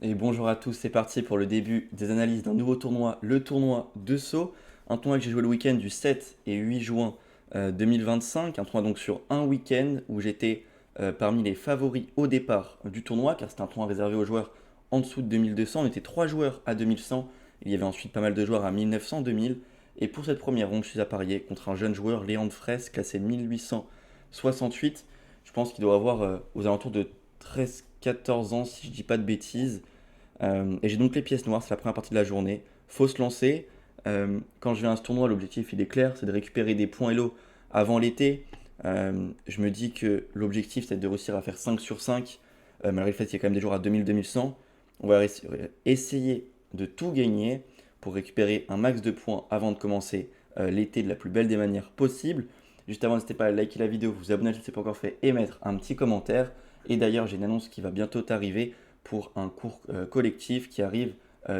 Et bonjour à tous, c'est parti pour le début des analyses d'un nouveau tournoi, le tournoi de Sceaux. Un tournoi que j'ai joué le week-end du 7 et 8 juin 2025. Un tournoi donc sur un week-end où j'étais parmi les favoris au départ du tournoi, car c'était un tournoi réservé aux joueurs en dessous de 2200. On était 3 joueurs à 2100. Il y avait ensuite pas mal de joueurs à 1900, 2000. Et pour cette première ronde, je suis à parier contre un jeune joueur, Léandre Fraisse, classé 1868. Je pense qu'il doit avoir aux alentours de 13-14 ans, si je dis pas de bêtises. Et j'ai donc les pièces noires, c'est la première partie de la journée. Faut se lancer. Quand je viens à ce tournoi, l'objectif il est clair, c'est de récupérer des points Elo avant l'été. Je me dis que l'objectif c'est de réussir à faire 5 sur 5, malgré le fait qu'il y a quand même des jours à 2000-2100. On va essayer de tout gagner pour récupérer un max de points avant de commencer l'été de la plus belle des manières possible. Juste avant, n'hésitez pas à liker la vidéo, vous abonner si ce n'est pas encore fait et mettre un petit commentaire. Et d'ailleurs, j'ai une annonce qui va bientôt arriver pour un cours collectif qui arrive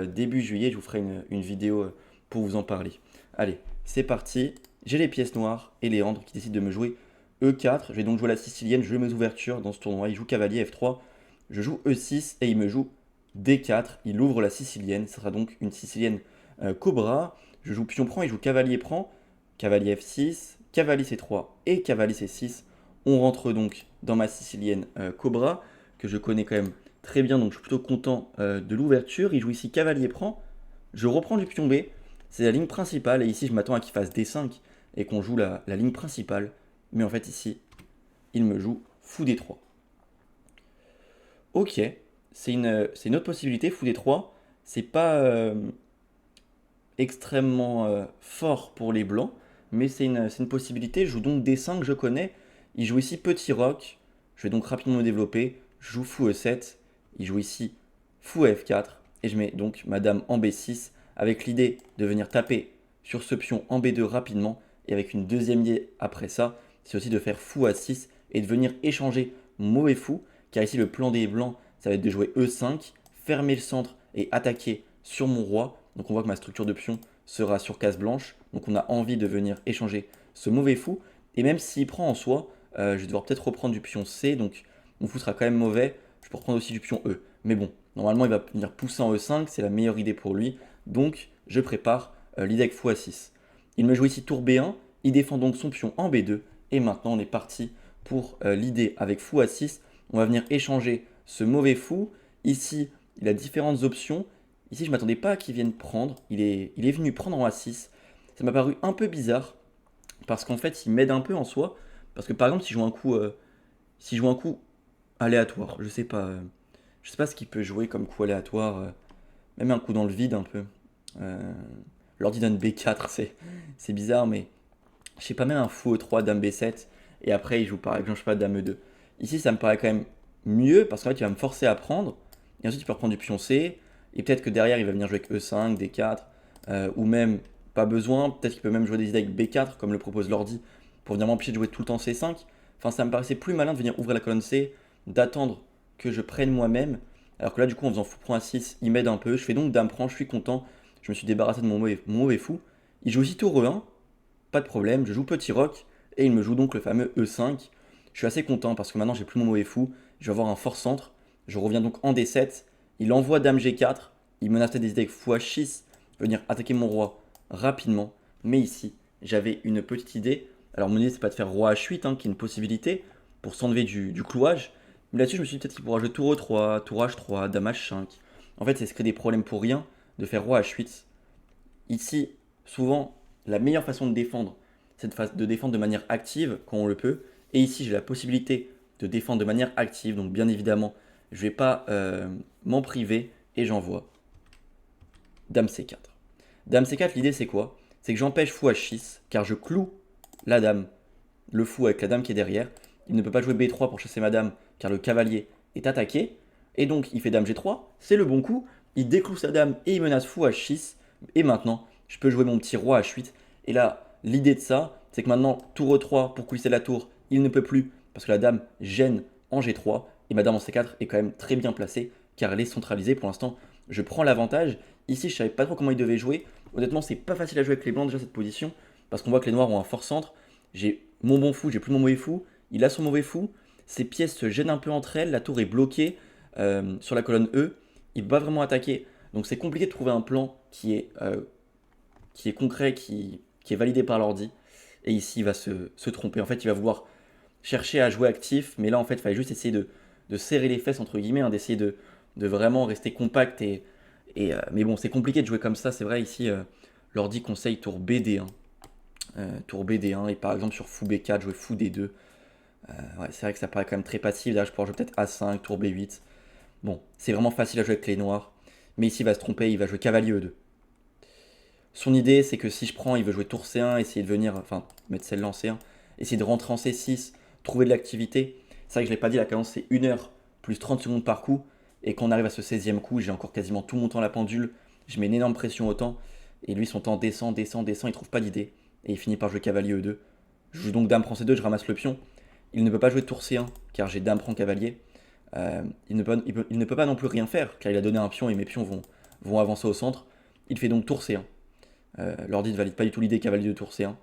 début juillet. Je vous ferai une vidéo pour vous en parler. Allez, c'est parti. J'ai les pièces noires et Léandre qui décide de me jouer E4. Je vais donc jouer la sicilienne. Je joue mes ouvertures dans ce tournoi. Il joue cavalier F3. Je joue E6 et il me joue D4. Il ouvre la sicilienne. Ce sera donc une sicilienne Cobra. Je joue pion prend. Il joue cavalier prend. Cavalier F6. Cavalier C3 et cavalier C6. On rentre donc dans ma sicilienne Cobra que je connais quand même très bien, donc je suis plutôt content de l'ouverture. Il joue ici cavalier prend. Je reprends du pion B. C'est la ligne principale. Et ici, je m'attends à qu'il fasse D5 et qu'on joue la ligne principale. Mais en fait, ici, il me joue fou D3. Ok, c'est une autre possibilité. Fou D3, c'est pas extrêmement fort pour les blancs. Mais c'est une possibilité. Je joue donc D5, je connais. Il joue ici petit roc. Je vais donc rapidement me développer. Je joue fou E7. Il joue ici fou F4. Et je mets donc ma dame en B6 avec l'idée de venir taper sur ce pion en B2 rapidement. Et avec une deuxième idée après ça, c'est aussi de faire fou A6 et de venir échanger mon mauvais fou. Car ici le plan des blancs, ça va être de jouer E5, fermer le centre et attaquer sur mon roi. Donc on voit que ma structure de pion sera sur case blanche. Donc on a envie de venir échanger ce mauvais fou. Et même s'il prend en soi, je vais devoir peut-être reprendre du pion C. Donc mon fou sera quand même mauvais. Je peux reprendre aussi du pion E. Mais bon, normalement il va venir pousser en E5. C'est la meilleure idée pour lui. Donc je prépare l'idée avec fou A6. Il me joue ici tour B1. Il défend donc son pion en B2. Et maintenant on est parti pour l'idée avec fou A6. On va venir échanger ce mauvais fou. Ici, il a différentes options. Ici, je ne m'attendais pas à qu'il vienne prendre. Il est venu prendre en A6. Ça m'a paru un peu bizarre parce qu'en fait, il m'aide un peu en soi. Parce que par exemple, si je joue un coup aléatoire, je sais pas ce qu'il peut jouer comme coup aléatoire, même un coup dans le vide un peu. Euh, L'ordi donne B4, c'est bizarre, mais je sais pas, même un fou E3, dame B7, et après il joue par exemple, je sais pas, dame E2. Ici, ça me paraît quand même mieux parce qu'en fait, il va me forcer à prendre, et ensuite il peut reprendre du pion C, et peut-être que derrière il va venir jouer avec E5, D4, ou même pas besoin, peut-être qu'il peut même jouer des idées avec B4, comme le propose l'ordi, pour venir m'empêcher de jouer tout le temps C5. Enfin, ça me paraissait plus malin de venir ouvrir la colonne C, d'attendre que je prenne moi-même, alors que là, du coup, en faisant fou prend A6, il m'aide un peu. Je fais donc dame prend, je suis content, je me suis débarrassé de mon mauvais fou. Il joue aussi tour E1, pas de problème, je joue petit roc et il me joue donc le fameux E5. Je suis assez content parce que maintenant j'ai plus mon mauvais fou, je vais avoir un fort centre. Je reviens donc en D7, il envoie dame G4, il menace des idées avec fou H6, venir attaquer mon roi rapidement. Mais ici, j'avais une petite idée. Alors mon idée c'est pas de faire roi H8, qui est une possibilité pour s'enlever du clouage. Mais là-dessus je me suis dit peut-être qu'il pourra jouer tour E3, tour H3, dame H5. En fait c'est se créer des problèmes pour rien de faire roi H8. Ici, souvent, la meilleure façon de défendre, c'est de défendre de manière active quand on le peut. Et ici, j'ai la possibilité de défendre de manière active. Donc, bien évidemment, je ne vais pas m'en priver et j'envoie Dame C4. Dame C4, l'idée c'est quoi? C'est que j'empêche fou H6 car je cloue la dame, le fou avec la dame qui est derrière. Il ne peut pas jouer B3 pour chasser ma dame car le cavalier est attaqué. Et donc, il fait dame G3, c'est le bon coup. Il décloue sa dame et il menace fou H6. Et maintenant, je peux jouer mon petit roi H8. Et là, l'idée de ça, c'est que maintenant, tour E3 pour coulisser la tour, il ne peut plus parce que la dame gêne en G3. Et ma dame en C4 est quand même très bien placée car elle est centralisée. Pour l'instant, je prends l'avantage. Ici, je savais pas trop comment il devait jouer. Honnêtement, c'est pas facile à jouer avec les blancs déjà cette position parce qu'on voit que les noirs ont un fort centre. J'ai mon bon fou, j'ai plus mon mauvais fou. Il a son mauvais fou. Ces pièces se gênent un peu entre elles. La tour est bloquée sur la colonne E. il ne peut pas vraiment attaquer. Donc c'est compliqué de trouver un plan qui est concret, qui est validé par l'ordi. Et ici, il va se tromper. En fait, il va vouloir chercher à jouer actif, mais là, en fait, il fallait juste essayer de serrer les fesses, entre guillemets, hein, d'essayer de vraiment rester compact. Mais bon, c'est compliqué de jouer comme ça. C'est vrai, ici, l'ordi conseille tour BD1. Tour BD1, et par exemple, sur fou B4, jouer fou D2. Ouais, c'est vrai que ça paraît quand même très passif. Là, je pourrais jouer peut-être A5, tour B8. Bon, c'est vraiment facile à jouer avec les noirs. Mais ici, il va se tromper, il va jouer cavalier E2. Son idée, c'est que si je prends, il veut jouer tour C1, essayer de venir, enfin, mettre celle-là en C1, essayer de rentrer en C6, trouver de l'activité. C'est vrai que je ne l'ai pas dit, la cadence c'est 1 heure plus 30 secondes par coup. Et quand on arrive à ce 16e coup, j'ai encore quasiment tout mon temps à la pendule. Je mets une énorme pression au temps. Et lui, son temps descend, descend, descend, il trouve pas d'idée. Et il finit par jouer cavalier E2. Je joue donc dame prend C2, je ramasse le pion. Il ne peut pas jouer tour C1, car j'ai dame prend cavalier. Il ne peut pas non plus rien faire, car il a donné un pion et mes pions vont avancer au centre. Il fait donc tour C1. L'ordi ne valide pas du tout l'idée cavalier de tour C1.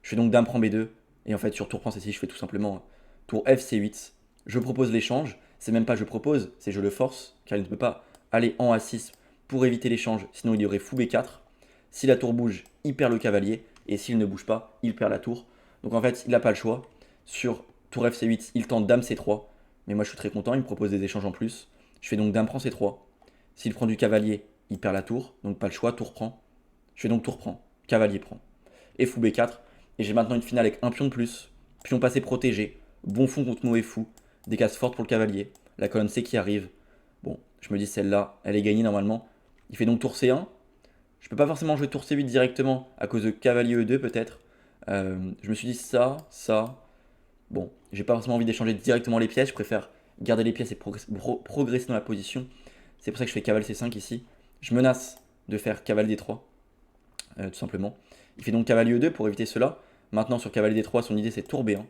Je fais donc dame prend B2. Et en fait, sur tour prend C6, je fais tout simplement tour FC8. Je propose l'échange. C'est même pas je propose, c'est je le force, car il ne peut pas aller en A6 pour éviter l'échange, sinon il y aurait fou B4. Si la tour bouge, il perd le cavalier. Et s'il ne bouge pas, il perd la tour. Donc en fait, il n'a pas le choix. Sur tour FC8, il tente dame C3. Mais moi, je suis très content, il me propose des échanges en plus. Je fais donc dame prend C3. S'il prend du cavalier, il perd la tour. Donc pas le choix, tour prend. Je fais donc tour prend, cavalier prend, et fou B4, et j'ai maintenant une finale avec un pion de plus, pion passé protégé, bon fond contre mauvais fou, des cases fortes pour le cavalier, la colonne C qui arrive. Bon, je me dis celle-là, elle est gagnée normalement. Il fait donc tour C1. Je peux pas forcément jouer tour C8 directement à cause de cavalier E2 peut-être. Je me suis dit ça, ça. Bon, j'ai pas forcément envie d'échanger directement les pièces, je préfère garder les pièces et progresser dans la position. C'est pour ça que je fais cavalier C5 ici. Je menace de faire cavalier D3. Tout simplement. Il fait donc cavalier E2 pour éviter cela. Maintenant sur cavalier D3, son idée c'est tour B1.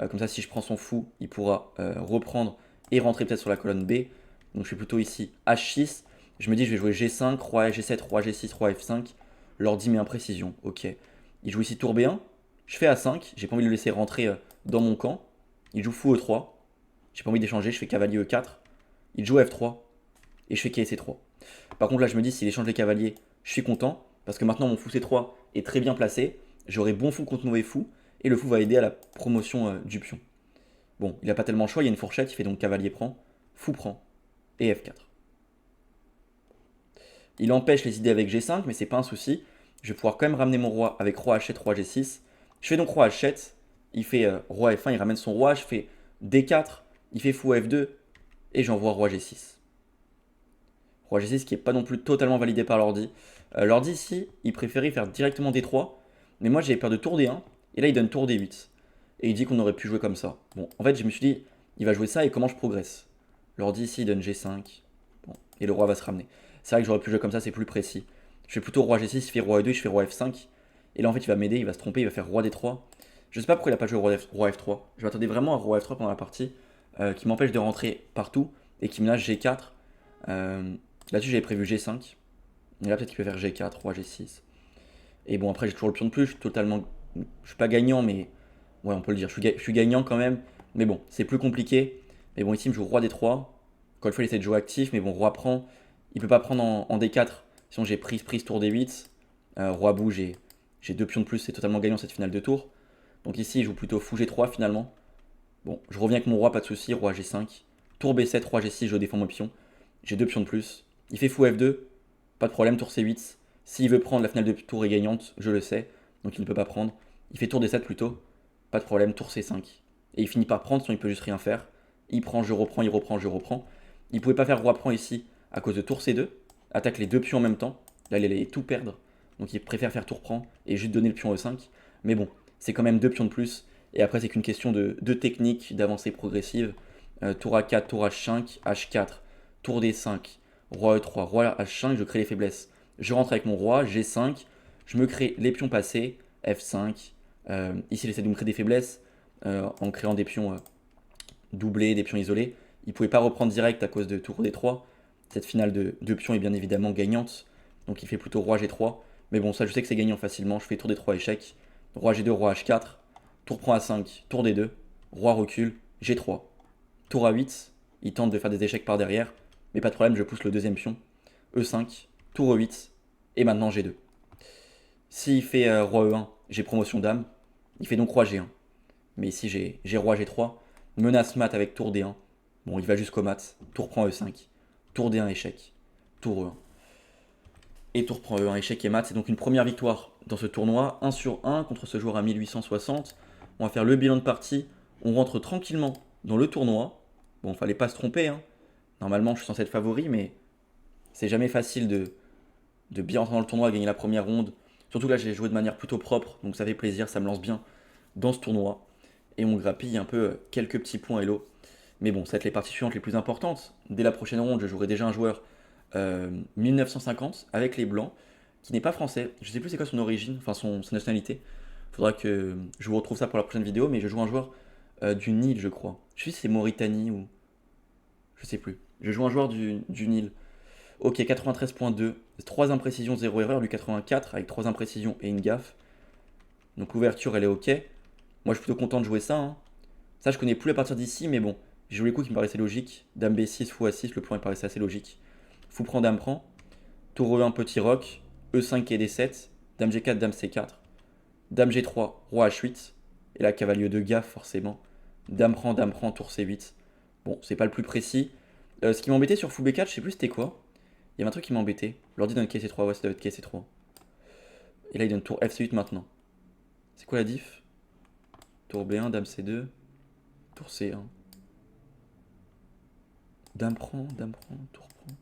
Comme ça, si je prends son fou, il pourra reprendre et rentrer peut-être sur la colonne B. Donc je suis plutôt ici H6. Je me dis je vais jouer G5, roi G7, roi G6, roi F5. L'ordi met imprécision. Ok. Il joue ici tour B1. Je fais A5. J'ai pas envie de le laisser rentrer dans mon camp. Il joue fou E3. J'ai pas envie d'échanger. Je fais cavalier E4. Il joue F3. Et je fais quai C3. Par contre là je me dis s'il échange les cavaliers, je suis content. Parce que maintenant mon fou C3 est très bien placé. J'aurai bon fou contre mauvais fou. Et le fou va aider à la promotion du pion. Bon, il n'a pas tellement le choix, il y a une fourchette, il fait donc cavalier prend, fou prend, et F4. Il empêche les idées avec G5, mais c'est pas un souci. Je vais pouvoir quand même ramener mon roi avec roi H7, roi G6. Je fais donc roi H7, il fait roi F1, il ramène son roi, je fais D4, il fait fou F2, et j'envoie roi G6. Roi G6 qui n'est pas non plus totalement validé par l'ordi. L'ordi ici, il préférait faire directement D3, mais moi j'ai peur de tour D1, et là il donne tour D8. Et il dit qu'on aurait pu jouer comme ça. Bon, en fait je me suis dit, il va jouer ça et comment je progresse. L'ordi ici il donne G5, bon, et le roi va se ramener. C'est vrai que j'aurais pu jouer comme ça, c'est plus précis. Je fais plutôt roi G6, il fait roi E2, je fais roi F5. Et là en fait il va m'aider, il va se tromper, il va faire roi D3. Je sais pas pourquoi il a pas joué roi F3. Je m'attendais vraiment à roi F3 pendant la partie, qui m'empêche de rentrer partout et qui menace G4. Là-dessus j'avais prévu G5. Et là peut-être qu'il peut faire G4, roi G6. Et bon après j'ai toujours le pion de plus, je suis totalement. Je suis pas gagnant mais. Ouais on peut le dire, je suis gagnant quand même. Mais bon, c'est plus compliqué. Mais bon ici il me joue roi D3. Encore une fois il essaie de jouer actif, mais bon roi prend. Il peut pas prendre en D4. Sinon j'ai prise tour D8. Roi bouge et j'ai deux pions de plus, c'est totalement gagnant cette finale de tour. Donc ici il joue plutôt fou G3 finalement. Bon, je reviens avec mon roi, pas de souci, roi G5. Tour B7, roi G6, je défends mon pion. J'ai deux pions de plus. Il fait fou F2, pas de problème, tour C8. S'il veut prendre, la finale de tour est gagnante, je le sais, donc il ne peut pas prendre. Il fait tour D7 plutôt, pas de problème, tour C5. Et il finit par prendre, sinon il peut juste rien faire. Il prend, je reprends, il reprend, je reprends. Il pouvait pas faire roi prend ici à cause de tour C2. Attaque les deux pions en même temps. Là, il allait tout perdre. Donc il préfère faire tour prend et juste donner le pion E5. Mais bon, c'est quand même deux pions de plus. Et après, c'est qu'une question de technique, d'avancée progressive. Tour A4, tour H5, H4, tour D5, roi E3, roi H5, je crée les faiblesses. Je rentre avec mon roi, G5, je me crée les pions passés, F5. Ici, il essaie de me créer des faiblesses en créant des pions doublés, des pions isolés. Il ne pouvait pas reprendre direct à cause de tour D3. Cette finale de pions est bien évidemment gagnante. Donc il fait plutôt roi G3. Mais bon, ça, je sais que c'est gagnant facilement. Je fais tour D3 échec. Roi G2, roi H4. Tour prend A5, tour D2. Roi recule, G3. Tour A8. Il tente de faire des échecs par derrière. Mais pas de problème, je pousse le deuxième pion. E5, tour E8, et maintenant G2. S'il fait roi E1, j'ai promotion dame. Il fait donc roi G1. Mais ici, j'ai roi G3. Menace mat avec tour D1. Bon, il va jusqu'au mat. Tour prend E5. Tour D1, échec. Tour E1. Et tour prend E1, échec et mat. C'est donc une première victoire dans ce tournoi. 1 sur 1 contre ce joueur à 1860. On va faire le bilan de partie. On rentre tranquillement dans le tournoi. Bon, fallait pas se tromper, hein. Normalement, je suis censé être favori, mais c'est jamais facile de bien entrer dans le tournoi, gagner la première ronde. Surtout que là, j'ai joué de manière plutôt propre, donc ça fait plaisir, ça me lance bien dans ce tournoi. Et on grappille un peu quelques petits points hello. Mais bon, ça va être les parties suivantes les plus importantes. Dès la prochaine ronde, je jouerai déjà un joueur 1950 avec les blancs, qui n'est pas français. Je sais plus c'est quoi son origine, enfin sa nationalité. Faudra que je vous retrouve ça pour la prochaine vidéo, mais je joue un joueur du Nil, je crois. Je sais pas si c'est Mauritanie ou. Je sais plus. Je joue un joueur du Nil. Ok, 93.2, 3 imprécisions, 0 erreur, lui 84 avec 3 imprécisions et une gaffe. Donc l'ouverture elle est ok. Moi je suis plutôt content de jouer ça, hein. Ça je connais plus à partir d'ici, mais bon, j'ai joué les coups qui me paraissaient logiques. Dame B6, fou A6, le plan il paraissait assez logique. Fou prend, dame prend. Tour E1, petit roc. E5 et D7. Dame G4, dame C4. Dame G3, roi H8. Et là cavalier de gaffe forcément. Dame prend, tour C8. Bon, c'est pas le plus précis. Ce qui m'embêtait sur fou B4, je sais plus c'était quoi. Il y avait un truc qui m'embêtait. L'ordi donne KC3, ouais, ça doit être KC3. Et là, il donne tour FC8 maintenant. C'est quoi la diff? Tour B1, dame C2, tour C1. Dame prend, tour prend.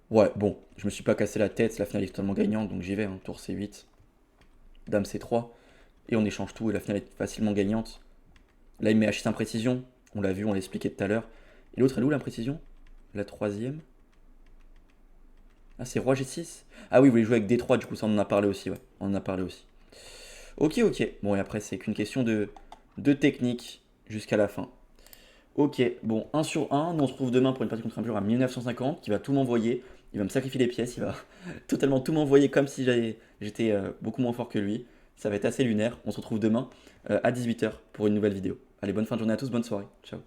Ouais, bon, je me suis pas cassé la tête, la finale est totalement gagnante, donc j'y vais, hein. Tour C8, dame C3. Et on échange tout, et la finale est facilement gagnante. Là, il met H6 imprécision. On l'a vu, on l'a expliqué tout à l'heure. Et l'autre, elle est où l'imprécision? La troisième. Ah, c'est roi G6. Ah oui, vous voulez jouer avec D3, du coup, ça on en a parlé aussi, ouais. On en a parlé aussi. Ok, ok. Bon, et après, c'est qu'une question de technique jusqu'à la fin. Ok, bon, 1 sur 1. Nous, on se retrouve demain pour une partie contre un joueur à 1950 qui va tout m'envoyer. Il va me sacrifier les pièces, il va totalement tout m'envoyer comme si j'étais beaucoup moins fort que lui. Ça va être assez lunaire. On se retrouve demain à 18 h pour une nouvelle vidéo. Allez, bonne fin de journée à tous, bonne soirée. Ciao.